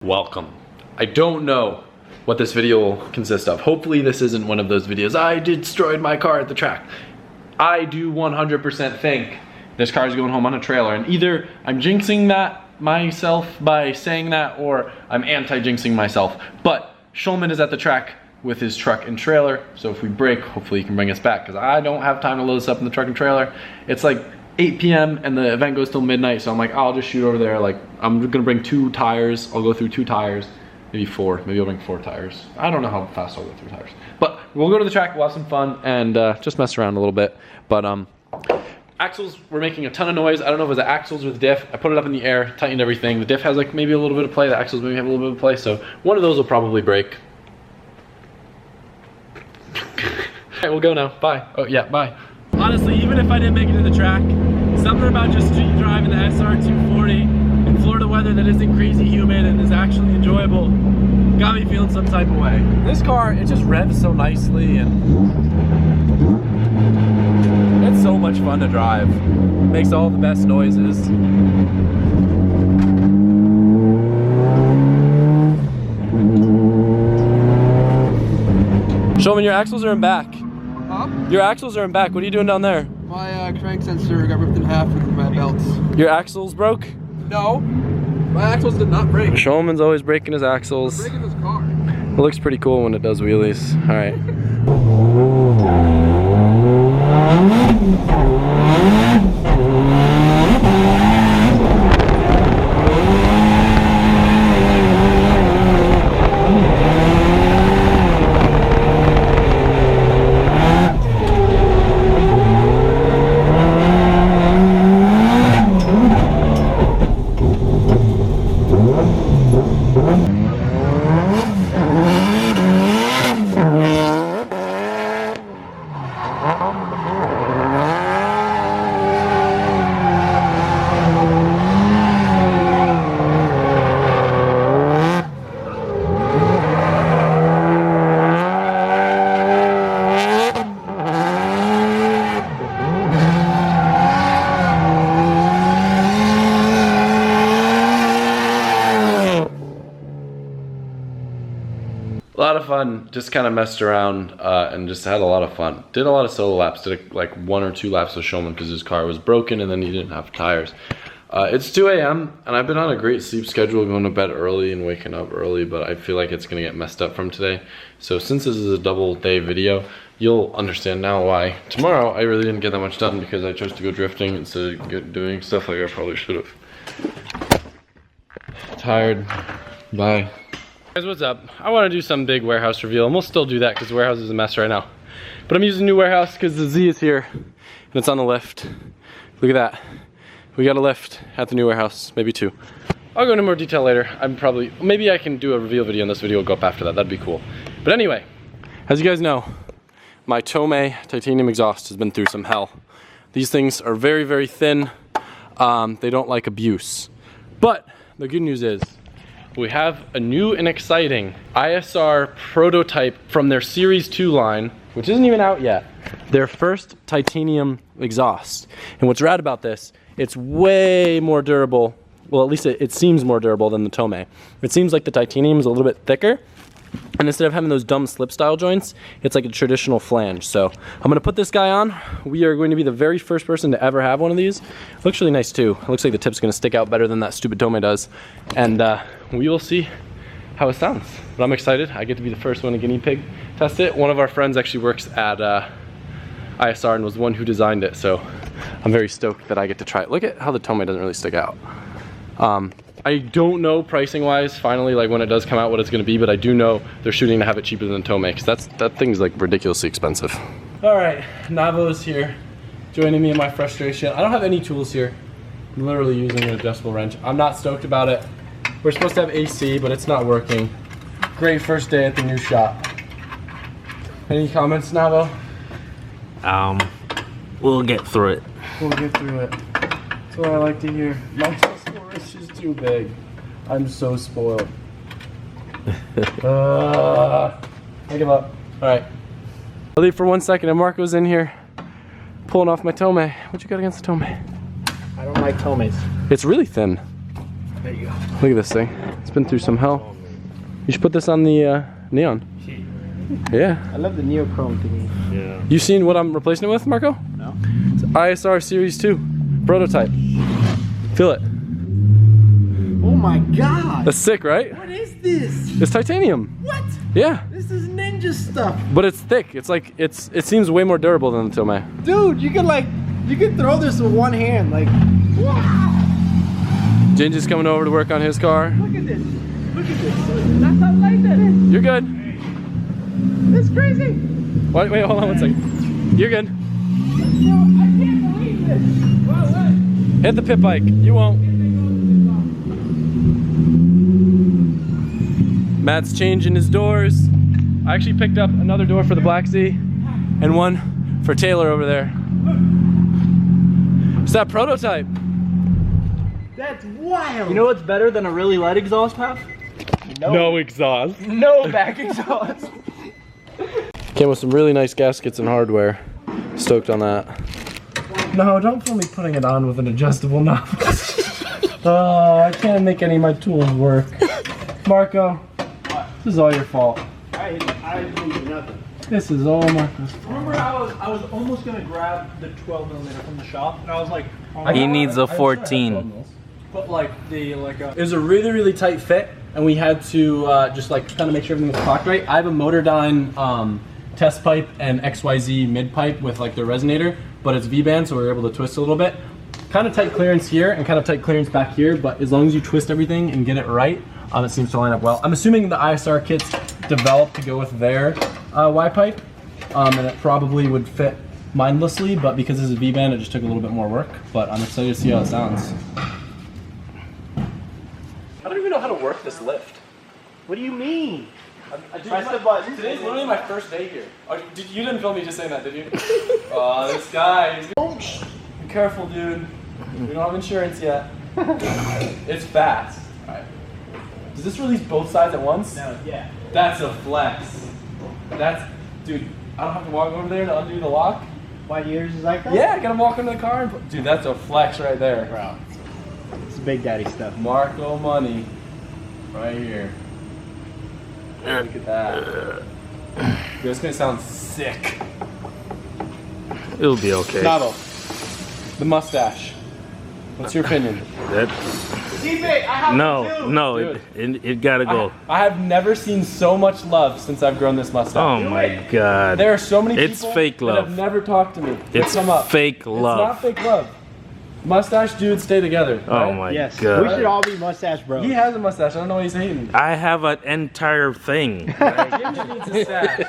Welcome. I don't know what this video will consist of. Hopefully this isn't one of those videos, I destroyed my car at the track. I do 100% think this car is going home on a trailer, and either I'm jinxing that myself by saying that, or I'm anti-jinxing myself. But Shulman is at the track with his truck and trailer, so if we break, hopefully he can bring us back, because I don't have time to load this up in the truck and trailer. It's like 8 p.m. and the event goes till midnight, so I'm like, I'll just shoot over there. Like, I'm gonna bring 2 tires. I'll go through 2 tires, maybe 4. Maybe I'll bring 4 tires. I don't know how fast I'll go through tires. But we'll go to the track, we'll have some fun, and just mess around a little bit. But axles were making a ton of noise. I don't know if it was the axles or the diff. I put it up in the air, tightened everything. The diff has like maybe a little bit of play. The axles maybe have a little bit of play. So one of those will probably break. All right, we'll go now. Bye. Oh yeah, bye. Honestly, even if I didn't make it to the track, something about just street driving the SR 240 in Florida weather that isn't crazy humid and is actually enjoyable got me feeling some type of way. This car, it just revs so nicely and it's so much fun to drive. Makes all the best noises. Shulman, your axles are in back. Huh? Your axles are in back. What are you doing down there? My crank sensor got ripped in half with my belts. Your axles broke? No, my axles did not break. Shulman's always breaking his axles. I'm breaking this car. It looks pretty cool when it does wheelies. All right. A lot of fun, just kind of messed around and just had a lot of fun. Did a lot of solo laps, did like 1 or 2 laps with Shulman because his car was broken and then he didn't have tires. It's 2 a.m. and I've been on a great sleep schedule, going to bed early and waking up early, but I feel like it's gonna get messed up from today. So since this is a double day video, you'll understand now why tomorrow I really didn't get that much done, because I chose to go drifting instead of doing stuff like I probably should have. Tired, bye. Guys, what's up? I want to do some big warehouse reveal, and we'll still do that because the warehouse is a mess right now. But I'm using a new warehouse because the Z is here and it's on the lift. Look at that. We got a lift at the new warehouse, maybe 2. I'll go into more detail later. Maybe I can do a reveal video, and this video will go up after that. That'd be cool. But anyway, as you guys know, my Tomei titanium exhaust has been through some hell. These things are very, very thin. They don't like abuse. But the good news is, we have a new and exciting ISR prototype from their Series 2 line, which isn't even out yet. Their first titanium exhaust. And what's rad about this, it's way more durable. Well, at least it seems more durable than the Tomei. It seems like the titanium is a little bit thicker. And instead of having those dumb slip style joints, it's like a traditional flange. So I'm gonna put this guy on. We are going to be the very first person to ever have one of these. It looks really nice too. It looks like the tip's gonna stick out better than that stupid Tomei does. And we will see how it sounds. But I'm excited. I get to be the first one to guinea pig test it. One of our friends actually works at ISR and was the one who designed it. So I'm very stoked that I get to try it. Look at how the Tomei doesn't really stick out. I don't know pricing wise, finally, like when it does come out, what it's gonna be, but I do know they're shooting to have it cheaper than Tomei, because that thing's like ridiculously expensive. All right, Navo is here, joining me in my frustration. I don't have any tools here. I'm literally using an adjustable wrench. I'm not stoked about it. We're supposed to have AC, but it's not working. Great first day at the new shop. Any comments, Navo? We'll get through it. We'll get through it. That's what I like to hear. My is just too big. I'm so spoiled. I give up. All right. I'll leave for 1 second, and Marco's in here pulling off my Tomei. What you got against the Tomei? I don't like Tomeis. It's really thin. There you go. Look at this thing. It's been through some hell. You should put this on the neon. Yeah. I love the neochrome thingy. Yeah. You seen what I'm replacing it with, Marco? No. It's ISR Series 2 prototype. Feel it. Oh my god! That's sick, right? What is this? It's titanium. What? Yeah. This is ninja stuff. But it's thick. It's like it seems way more durable than the Tomei. Dude, you could throw this with one hand, like, wow! Ginger's coming over to work on his car. Look at this. Look at this. That's how light that is. You're good. That's crazy. Wait, hold on one second. You're good. Bro, I can't believe this. What? Hit the pit bike. You won't. Matt's changing his doors. I actually picked up another door for the Black Sea and one for Taylor over there. It's that prototype. That's wild. You know what's better than a really light exhaust path? No exhaust. No back exhaust. Came with some really nice gaskets and hardware. Stoked on that. No, don't film me putting it on with an adjustable knob. Oh, I can't make any of my tools work. Marco, this is all your fault. I didn't do nothing. This is all Marco's fault. Remember, I was almost gonna grab the 12mm from the shop, and I was like, He needs a 14. but like the It was a really, really tight fit, and we had to just like kind of make sure everything was clocked right. I have a Motordyne test pipe and XYZ mid pipe with like the resonator, but it's V-band, so we were able to twist a little bit. Kind of tight clearance here and kind of tight clearance back here, but as long as you twist everything and get it right, it seems to line up well. I'm assuming the ISR kits developed to go with their Y pipe, and it probably would fit mindlessly, but because this is V-band, it just took a little bit more work, but I'm excited to see how it sounds. I don't even know how to work this lift. What do you mean? Press the button. Today's literally my first day here. Oh, you didn't film me just saying that, did you? Oh, this guy. Be careful, dude. We don't have insurance yet. It's fast. Alright. Does this release both sides at once? No, yeah. That's a flex. Dude, I don't have to walk over there to undo the lock? Why yours is like that? Yeah, I gotta walk into the car and dude, that's a flex right there. Bro, it's big daddy stuff. Marco money. Right here. Look at that. Dude, it's gonna sound sick. It'll be okay. Navo, the mustache. What's your opinion? No, it gotta go. I have never seen so much love since I've grown this mustache. Oh my god. There are so many people It's fake that love. have never talked to me. It's Come up. fake love. It's not fake love. Mustache dudes stay together. Oh right? my Yes, god. we should all be mustache bros. He has a mustache. I don't know why he's hating. I have an entire thing. Jim needs a stash.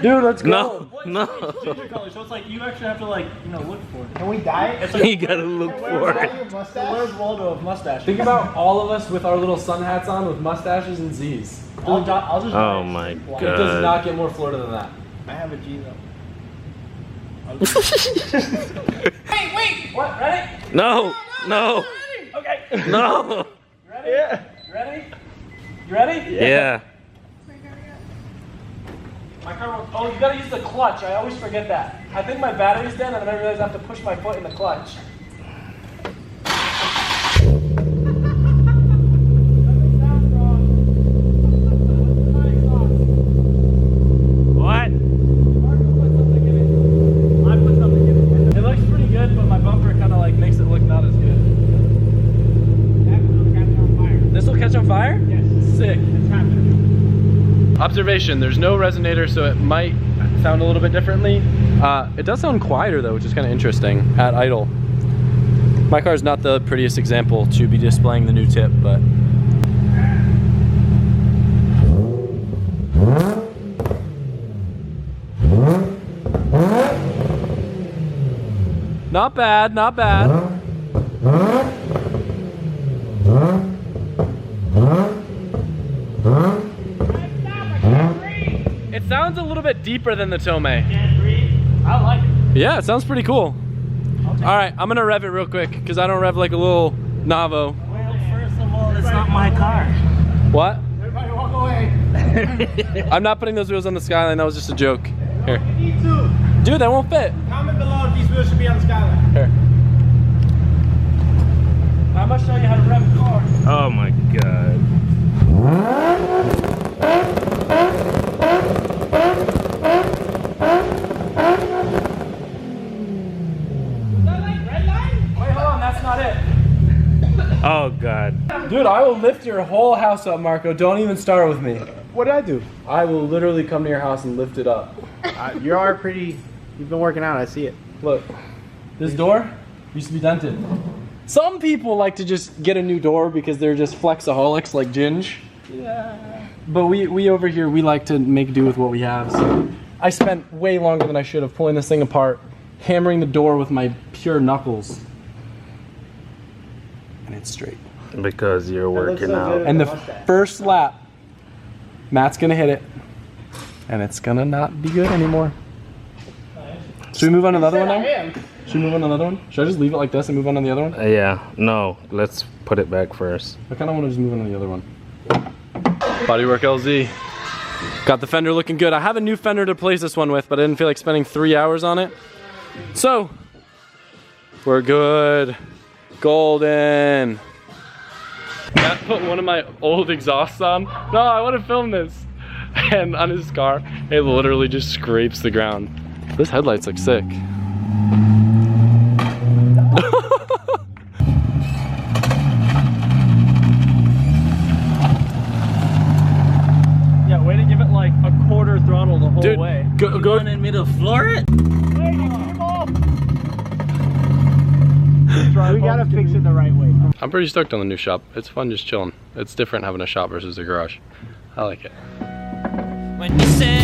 Dude, let's go. No. ginger color, so it's like you actually have to like look for it. Can we dye it? You gotta look for it. Your mustache? Where's Waldo of mustache? Think about all of us with our little sun hats on with mustaches and Z's. I'll just. Oh my It does god. not get more Florida than that. I have a G though. Wait, what? Ready? No. Okay. No. Ready? Yeah. Ready? You ready? Yeah. My car won't. Oh, you gotta use the clutch. I always forget that. I think my battery's dead, and then I realize I have to push my foot in the clutch. What? It looks pretty good, but my bumper kind of like makes it look not as good. This will catch on fire? Yes. Sick. It's happening. Observation, there's no resonator, so it might sound a little bit differently. It does sound quieter though, which is kind of interesting at idle. My car is not the prettiest example to be displaying the new tip, but not bad, not bad. It sounds a little bit deeper than the Tomei. I like it. Yeah, it sounds pretty cool. All right, I'm gonna rev it real quick because I don't rev like a little Navo. Well, first of all, it's not my car. What? Everybody walk away. I'm not putting those wheels on the Skyline. That was just a joke. Here, You need to. dude, that won't fit. Comment below if these wheels should be on the Skyline. Here. Oh my god. Wait, hold on, that's not it. Oh god. Dude, I will lift your whole house up, Marco. Don't even start with me. What did I do? I will literally come to your house and lift it up. You are pretty. You've been working out. I see it. Look, this door used to be dented. Some people like to just get a new door because they're just flexaholics like Ginge. Yeah. But we over here, we like to make do with what we have. So I spent way longer than I should have pulling this thing apart, hammering the door with my pure knuckles. And it's straight. Because you're working out. And the first lap, Matt's gonna hit it. And it's gonna not be good anymore. Should we move on to the other one now? Should we move on to another one? Should I just leave it like this and move on to the other one? Yeah, no, let's put it back first. I kind of want to just move on to the other one. Bodywork LZ. Got the fender looking good. I have a new fender to replace this one with, but I didn't feel like spending 3 hours on it. So, we're good. Golden. Matt put one of my old exhausts on. No, I want to film this. And on his car, it literally just scrapes the ground. This headlights look sick. Yeah, way to give it like a quarter throttle the whole Dude, way. go. wanted me to floor it? We gotta fix it the right way. I'm pretty stoked on the new shop. It's fun just chilling. It's different having a shop versus a garage. I like it. When you said